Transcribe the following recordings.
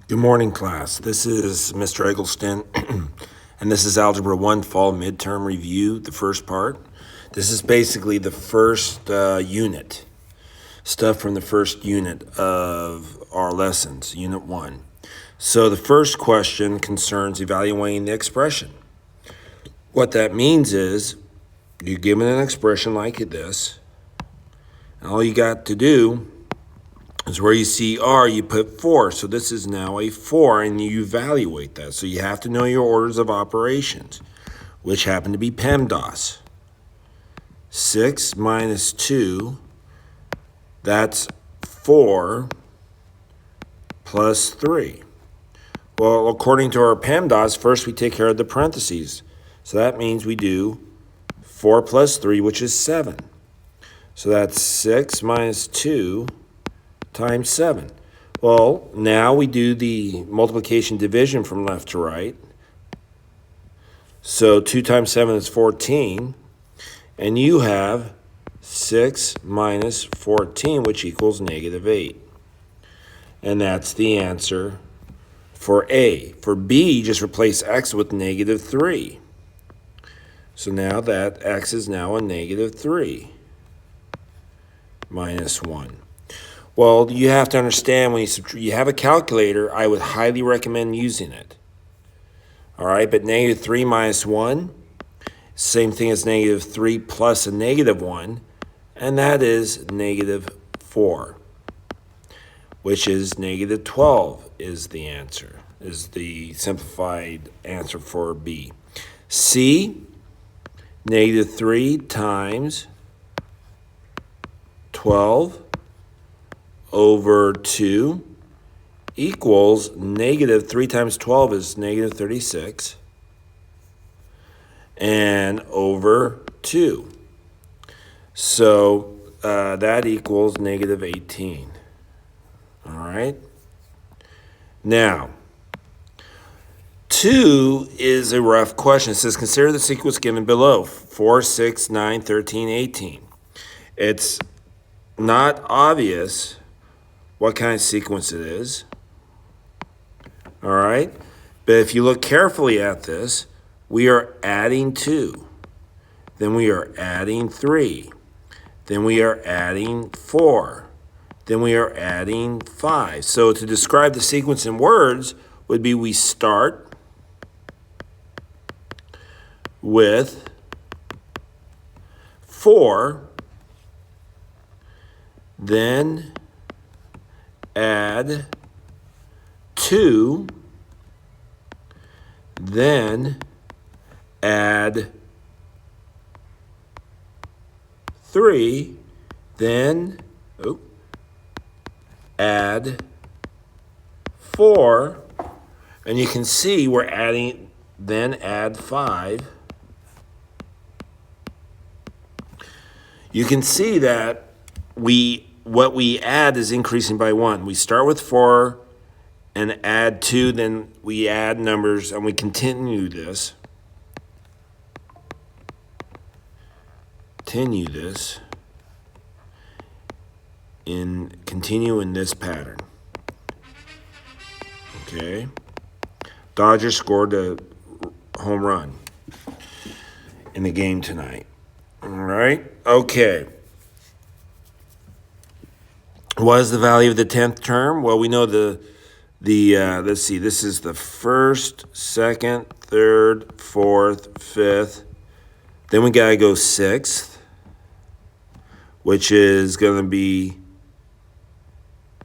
Good morning, class. This is Mr. Eggleston, and this is Algebra 1 Fall Midterm Review, the first part. This is basically the first unit, stuff from the first unit of our lessons, Unit 1. So the first question concerns evaluating the expression. What that means is you're given an expression like this, and all you got to do is where you see R, you put 4. So this is now a 4, and you evaluate that. So you have to know your orders of operations, which happen to be PEMDAS. 6 minus 2, that's 4 plus 3. Well, according to our PEMDAS, first we take care of the parentheses. So that means we do 4 plus 3, which is 7. So that's 6 minus 2 times 7. Well, now we do the multiplication division from left to right. So 2 times 7 is 14. And you have 6 minus 14, which equals negative 8. And that's the answer for A. For B, just replace x with negative 3. So now that x is now a negative 3 minus 1. Well, you have to understand when you have a calculator, I would highly recommend using it. All right, but negative 3 minus 1, same thing as negative 3 plus a negative 1, and that is negative 4, which is negative 12 is the answer, is the simplified answer for B. C, negative 3 times 12 over 2 equals negative 3 times 12 is negative 36, and over 2. So that equals negative 18. All right? Now, 2 is a rough question. It says, consider the sequence given below, 4, 6, 9, 13, 18. It's not obvious what kind of sequence it is. All right? But if you look carefully at this, we are adding 2. Then we are adding 3. Then we are adding 4. Then we are adding 5. So to describe the sequence in words would be we start with 4, then add 2, then add 3, then add 4, and you can see we're adding, then add 5. You can see that what we add is increasing by 1. We start with 4 and add 2, then we add numbers, and we continue this. Continue in this pattern. Okay. Dodgers scored a home run in the game tonight. All right. Okay. What is the value of the 10th term? Well, we know let's see, this is the first, second, third, fourth, fifth. Then we got to go sixth, which is going to be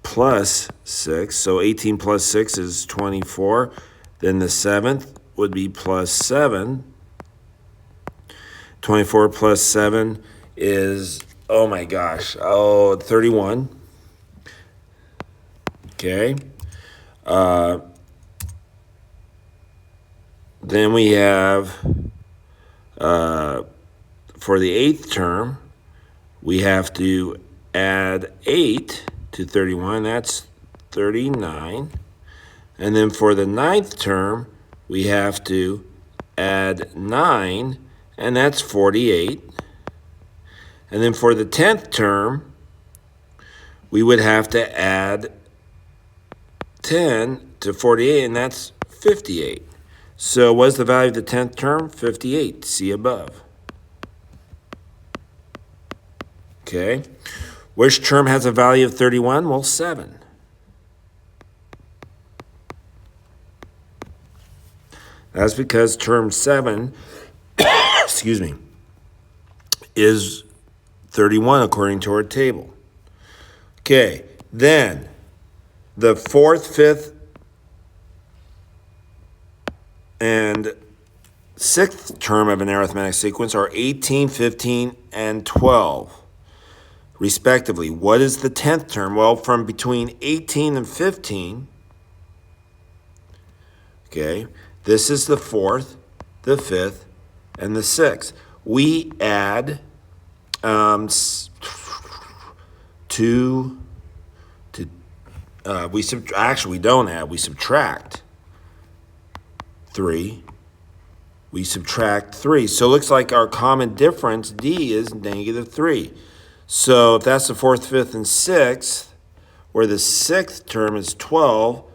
plus 6. So 18 plus 6 is 24. Then the seventh would be plus 7. 24 plus 7 is, 31. Okay. Then we have, for the 8th term, we have to add 8 to 31. That's 39. And then for the 9th term, we have to add 9, and that's 48. And then for the 10th term, we would have to add 10 to 48, and that's 58. So what is the value of the 10th term? 58. See above. Okay. Which term has a value of 31? Well, 7. That's because term 7, excuse me, is 31 according to our table. Okay, then the 4th, 5th, and 6th term of an arithmetic sequence are 18, 15, and 12, respectively. What is the 10th term? Well, from between 18 and 15, okay, this is the 4th, the 5th, and the 6th. We add we don't add, we subtract 3. We subtract 3. So it looks like our common difference, D, is negative 3. So if that's the 4th, 5th, and 6th, where the 6th term is 12,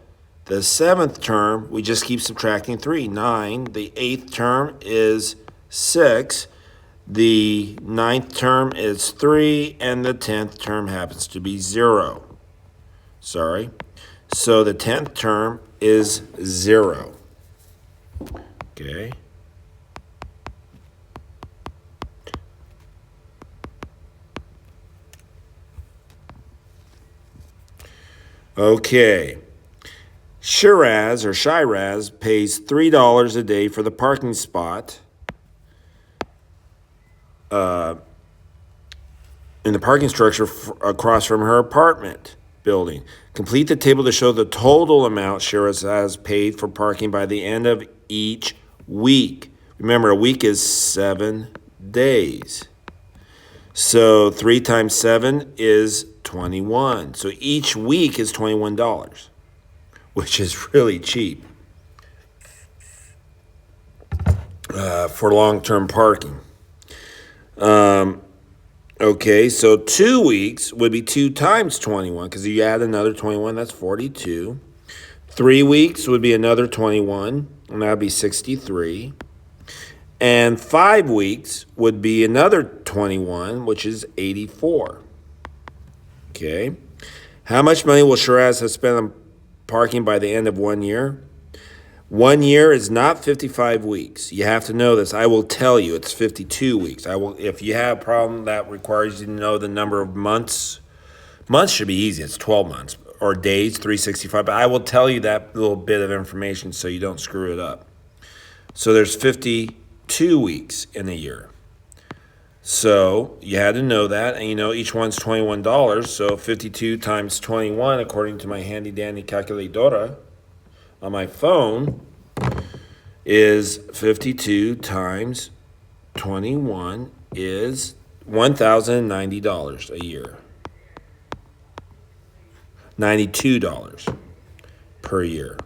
the 7th term, we just keep subtracting 3, 9. The 8th term is 6. The 9th term is 3, and the 10th term happens to be 0. Sorry. So the 10th term is 0. Okay. Okay. Shiraz pays $3 a day for the parking spot in the parking structure across from her apartment building. Complete the table to show the total amount Shiraz has paid for parking by the end of each week. Remember, a week is 7 days. So 3 times 7 is 21. So each week is $21, which is really cheap for long-term parking. Okay, so 2 weeks would be 2 times 21, because you add another 21, that's 42. 3 weeks would be another 21, and that would be 63. And 5 weeks would be another 21, which is 84. Okay. How much money will Shiraz have spent on parking by the end of 1 year? 1 year is not 55 weeks. You have to know this. I will tell you it's 52 weeks. If you have a problem that requires you to know the number of months, months should be easy. It's 12 months, or days, 365. But I will tell you that little bit of information so you don't screw it up. So there's 52 weeks in a year. So you had to know that, and you know each one's $21. So 52 times 21, according to my handy dandy calculadora on my phone, is 52 times 21 is $1,090 a year. $92 per year.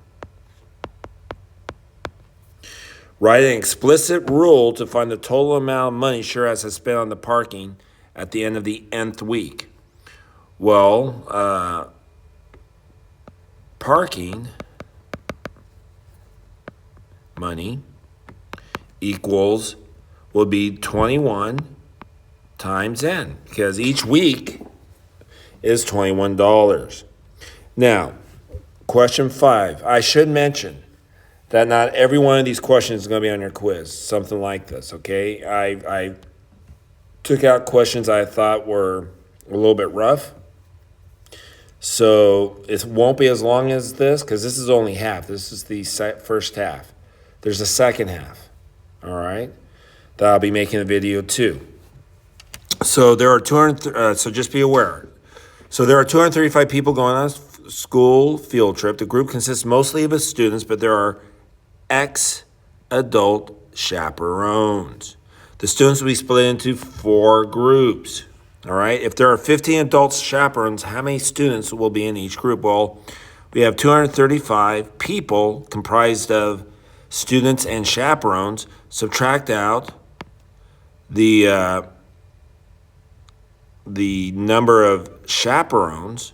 Write an explicit rule to find the total amount of money Shiraz has spent on the parking at the end of the nth week. Well, parking money will be 21 times n, because each week is $21. Now, question 5. I should mention that not every one of these questions is going to be on your quiz, something like this, okay? I took out questions I thought were a little bit rough. So it won't be as long as this, because this is only half. This is the first half. There's a second half, all right, that I'll be making a video too. So there are so just be aware. So there are 235 people going on a school field trip. The group consists mostly of students, but there are ex-adult chaperones. The students will be split into 4 groups, all right? If there are 15 adult chaperones, how many students will be in each group? Well, we have 235 people comprised of students and chaperones. Subtract out the number of chaperones,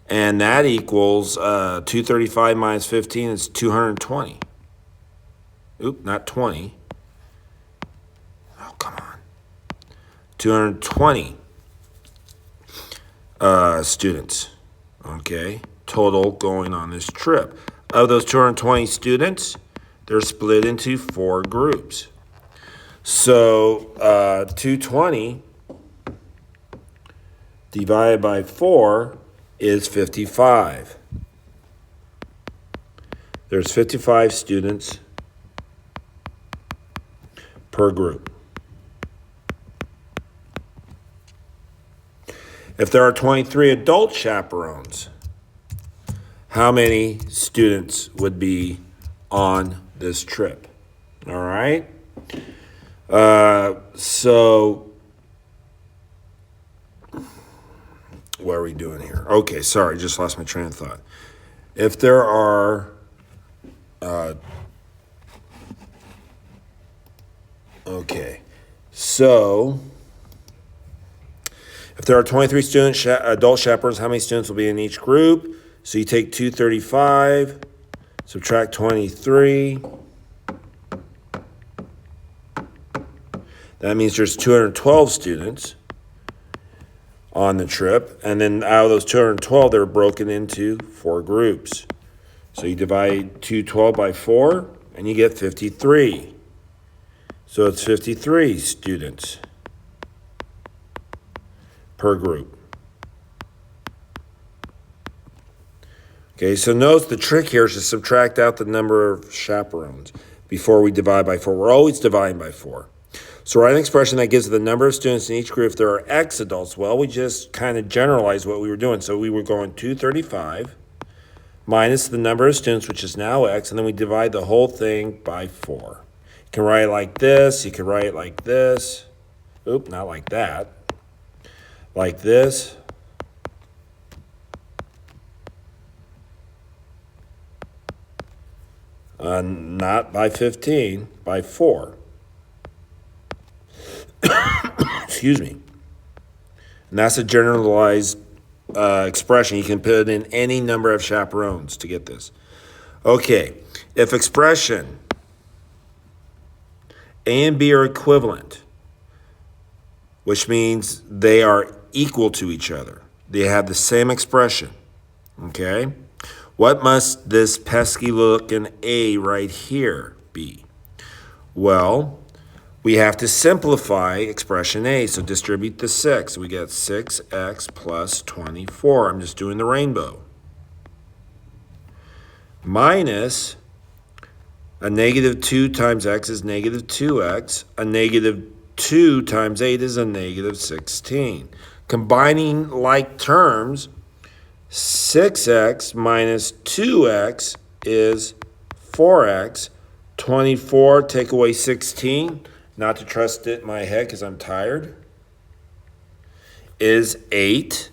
And that equals 235 minus 15 is 220. Oop, not 20. Oh, come on. 220 students, okay, total going on this trip. Of those 220 students, they're split into 4 groups. So 220 divided by 4 is 55. There's 55 students per group. If there are 23 adult chaperones, how many students would be on this trip? All right. So what are we doing here? Okay, sorry, just lost my train of thought. If there are okay, so if there are 23 adult chaperones, how many students will be in each group? So you take 235, subtract 23. That means there's 212 students on the trip. And then out of those 212, they're broken into 4 groups. So you divide 212 by 4, and you get 53. So it's 53 students per group. Okay, so notice the trick here is to subtract out the number of chaperones before we divide by 4. We're always dividing by 4. So write an expression that gives the number of students in each group if there are X adults. Well, we just kind of generalized what we were doing. So we were going 235 minus the number of students, which is now X, and then we divide the whole thing by 4. You can write it like this. You can write it like this. Oop, not like that. Like this. Not by 15, by 4. Excuse me. And that's a generalized expression. You can put in any number of chaperones to get this. Okay, if expression A and B are equivalent, which means they are equal to each other, they have the same expression, okay? What must this pesky looking A right here be? Well, we have to simplify expression A, so distribute the 6. We get 6x plus 24. I'm just doing the rainbow. Minus a negative 2 times x is negative 2x. A negative 2 times 8 is a negative 16. Combining like terms, 6x minus 2x is 4x. 24, take away 16, not to trust it in my head because I'm tired, is 8.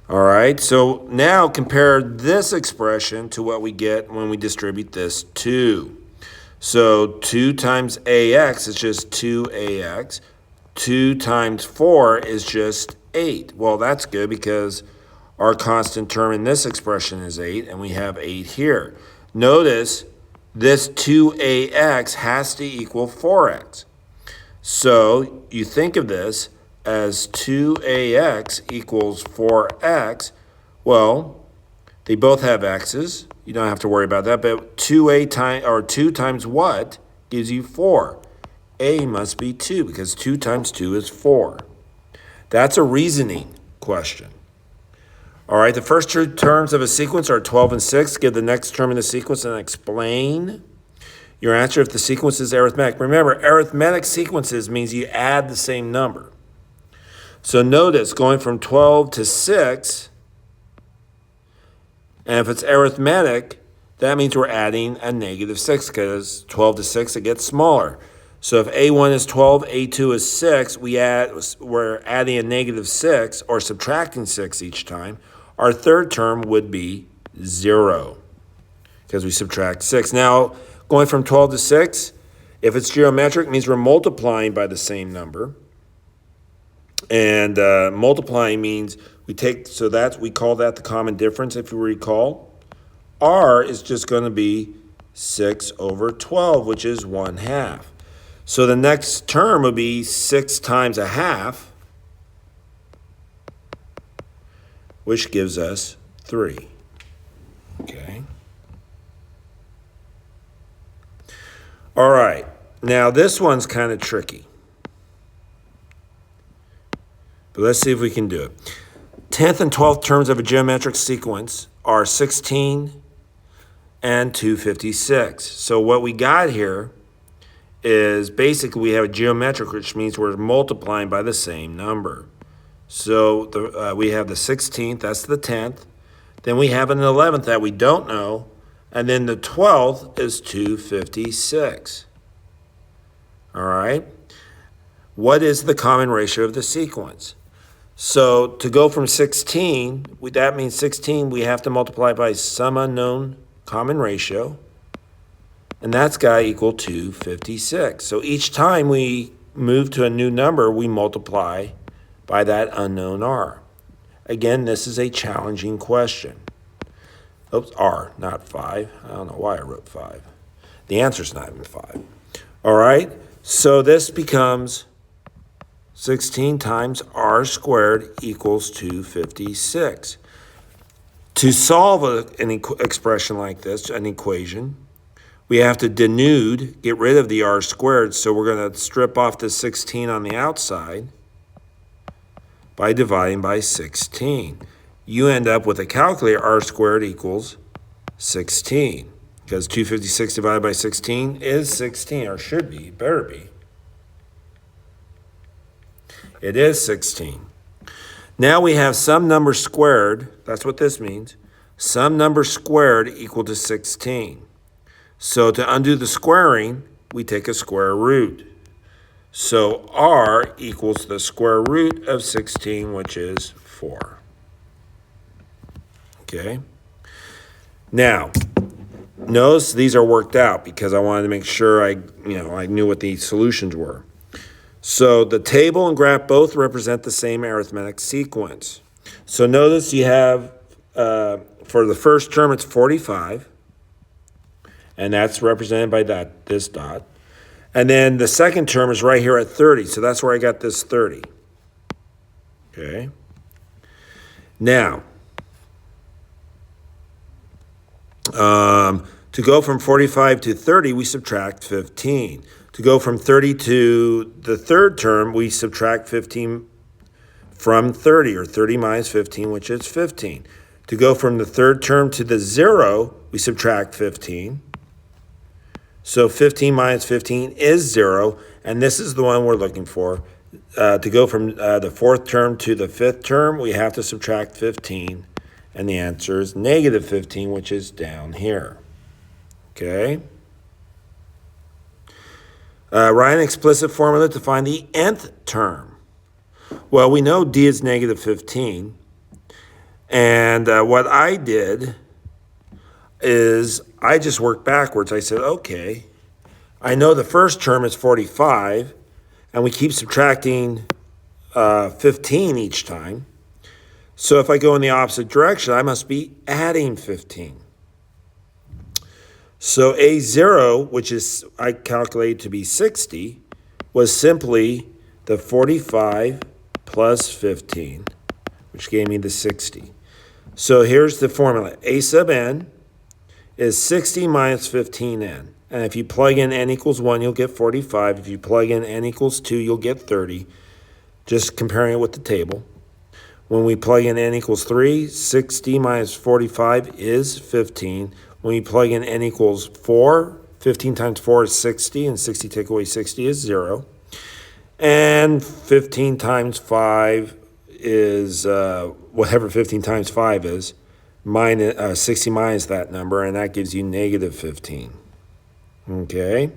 All right, so now compare this expression to what we get when we distribute this 2. So 2 times ax is just 2ax. 2 times 4 is just 8. Well, that's good because our constant term in this expression is 8, and we have 8 here. Notice this 2ax has to equal 4x. So you think of this as 2ax equals 4x. Well, they both have x's. You don't have to worry about that. But 2 times what gives you 4? A must be 2 because 2 times 2 is 4. That's a reasoning question. All right, the first 2 terms of a sequence are 12 and 6. Give the next term in the sequence and explain your answer if the sequence is arithmetic. Remember, arithmetic sequences means you add the same number. So notice going from 12 to 6, and if it's arithmetic, that means we're adding a negative 6 because 12 to 6, it gets smaller. So if A1 is 12, A2 is 6, we're adding a negative 6 or subtracting 6 each time. Our third term would be 0 because we subtract 6. Now, going from 12 to 6, if it's geometric, it means we're multiplying by the same number. And multiplying means we take, so that's, we call that the common difference, if you recall. R is just going to be 6 over 12, which is 1/2. So the next term would be 6 times 1/2, which gives us 3. Okay. All right. Now this one's kind of tricky. But let's see if we can do it. 10th and 12th terms of a geometric sequence are 16 and 256. So what we got here is basically we have a geometric, which means we're multiplying by the same number. So we have the 16th, that's the 10th. Then we have an 11th that we don't know. And then the 12th is 256. All right. What is the common ratio of the sequence? So to go from 16, that means 16, we have to multiply by some unknown common ratio. And that's got to equal 256. So each time we move to a new number, we multiply by that unknown R. Again, this is a challenging question. Oops, R, not 5. I don't know why I wrote 5. The answer's not even 5. All right, so this becomes 16 times R squared equals 256. To solve an expression like this, an equation, we have to denude, get rid of the R squared, so we're going to strip off the 16 on the outside by dividing by 16. You end up with a calculator, R squared equals 16, because 256 divided by 16 is 16, or should be, better be. It is 16. Now we have some number squared, that's what this means, some number squared equal to 16. So to undo the squaring, we take a square root. So R equals the square root of 16, which is 4. Okay. Now, notice these are worked out because I wanted to make sure I knew what the solutions were. So the table and graph both represent the same arithmetic sequence. So notice you have, for the first term, it's 45. And that's represented by this dot. And then the second term is right here at 30. So that's where I got this 30. Okay. Now, to go from 45 to 30, we subtract 15. To go from 30 to the third term, we subtract 15 from 30, or 30 minus 15, which is 15. To go from the third term to the 0, we subtract 15. So 15 minus 15 is 0, and this is the one we're looking for. To go from the fourth term to the fifth term, we have to subtract 15, and the answer is negative 15, which is down here. Okay? Write an explicit formula to find the nth term. Well, we know D is negative 15, and what I did is I just worked backwards. I said, okay, I know the first term is 45, and we keep subtracting 15 each time. So if I go in the opposite direction, I must be adding 15. So A0, which is I calculated to be 60, was simply the 45 plus 15, which gave me the 60. So here's the formula. A sub n is 60 minus 15n. And if you plug in n equals 1, you'll get 45. If you plug in n equals 2, you'll get 30. Just comparing it with the table. When we plug in n equals 3, 60 minus 45 is 15. When you plug in n equals 4, 15 times 4 is 60, and 60 take away 60 is 0. And 15 times 5 is whatever 15 times 5 is. 60 minus that number, and that gives you negative 15. Okay?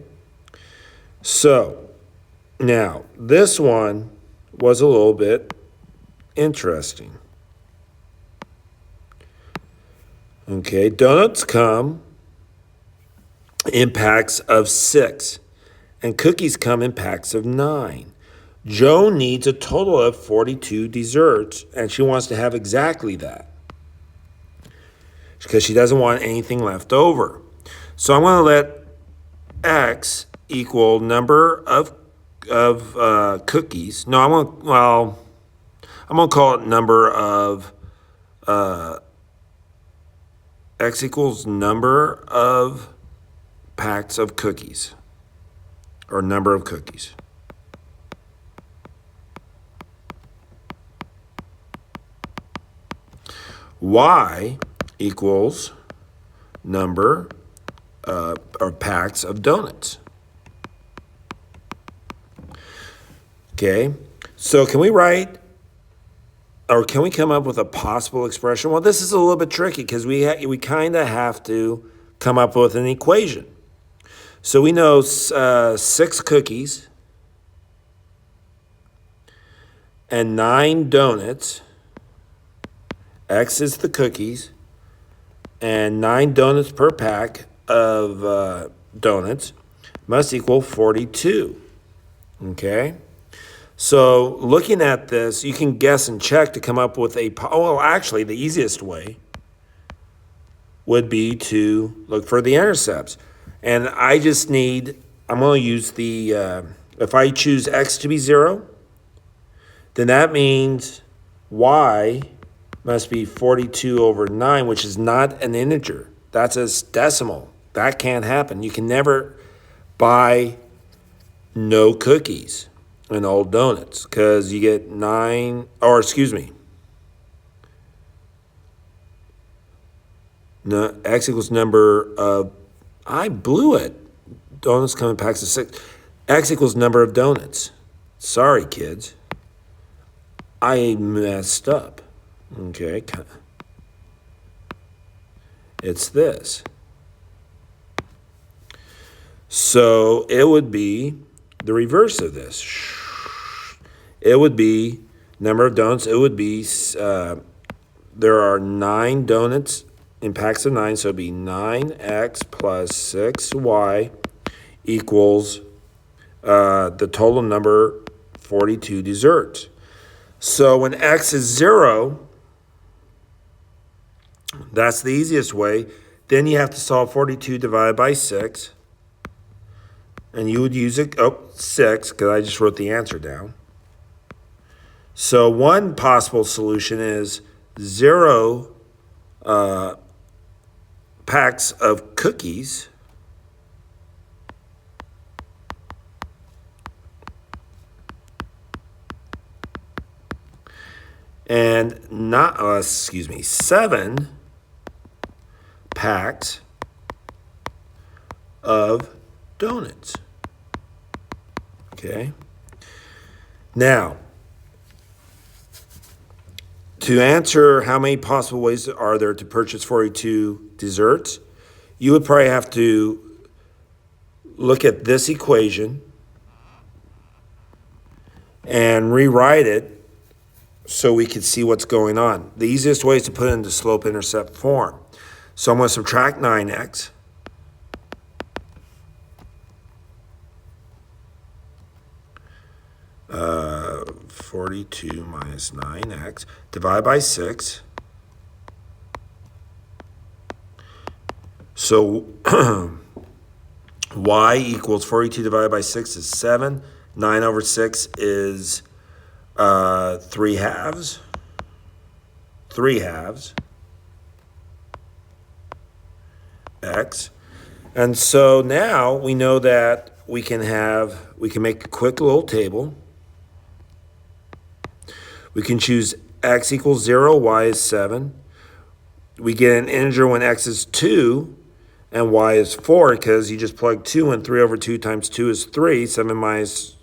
So, now, this one was a little bit interesting. Okay, donuts come in packs of 6, and cookies come in packs of 9. Joan needs a total of 42 desserts, and she wants to have exactly that because she doesn't want anything left over. So I'm going to let X equal number of cookies. No, I'm going to call it number of X equals number of packs of cookies, or number of cookies. Y equals number or packs of donuts. Okay, so can we write, or can we come up with a possible expression? Well, this is a little bit tricky because we kind of have to come up with an equation. So we know 6 cookies and 9 donuts. X is the cookies, and 9 donuts per pack of donuts must equal 42. Okay? So looking at this, you can guess and check to come up with well, actually, the easiest way would be to look for the intercepts. And I'm going to use if I choose X to be 0, then that means Y must be 42 over 9, which is not an integer. That's a decimal. That can't happen. You can never buy no cookies and old donuts because you get 9, or excuse me. No, X equals number of, I blew it. Donuts come in packs of 6. X equals number of donuts. Sorry, kids. I messed up. Okay. It's this. So it would be the reverse of this. It would be number of donuts. It would be, there are 9 donuts in packs of 9, so it'd be 9X plus 6Y equals the total number 42 desserts. So when X is 0, that's the easiest way. Then you have to solve 42 divided by 6. And you would use 6, because I just wrote the answer down. So one possible solution is 0 packs of cookies and 7 packs of donuts. Okay. Now, to answer how many possible ways are there to purchase 42 desserts, you would probably have to look at this equation and rewrite it so we can see what's going on. The easiest way is to put it into slope-intercept form. So I'm going to subtract 9x. Uh, 42 minus 9x, divide by 6. So y equals 42 divided by 6 is 7. 9 over 6 is 3 halves. 3 halves. X. And so now we know that we can make a quick little table. We can choose x equals 0, y is 7. We get an integer when x is 2 and y is 4 because you just plug 2 in. 3 over 2 times 2 is 3. 7 minus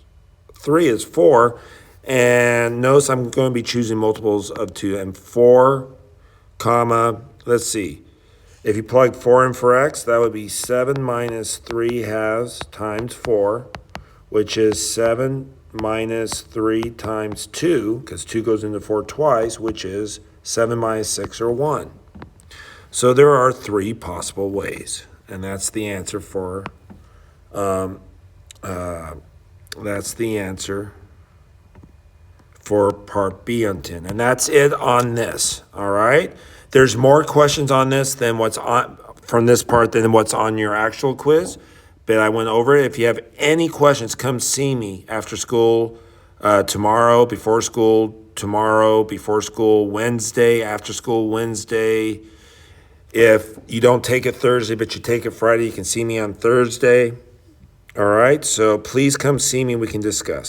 3 is 4. And notice I'm going to be choosing multiples of 2. And 4, comma, let's see. If you plug 4 in for x, that would be 7 minus 3 halves times 4, which is 7 minus 3 times 2, because 2 goes into 4 twice, which is 7 minus 6, or 1. So there are 3 possible ways, and that's the answer for, that's the answer for Part B on 10. And that's it on this, all right? There's more questions on this than what's on from this part than what's on your actual quiz, but I went over it. If you have any questions, come see me after school tomorrow, before school, Wednesday, after school, Wednesday. If you don't take it Thursday, but you take it Friday, you can see me on Thursday. All right, so please come see me. We can discuss.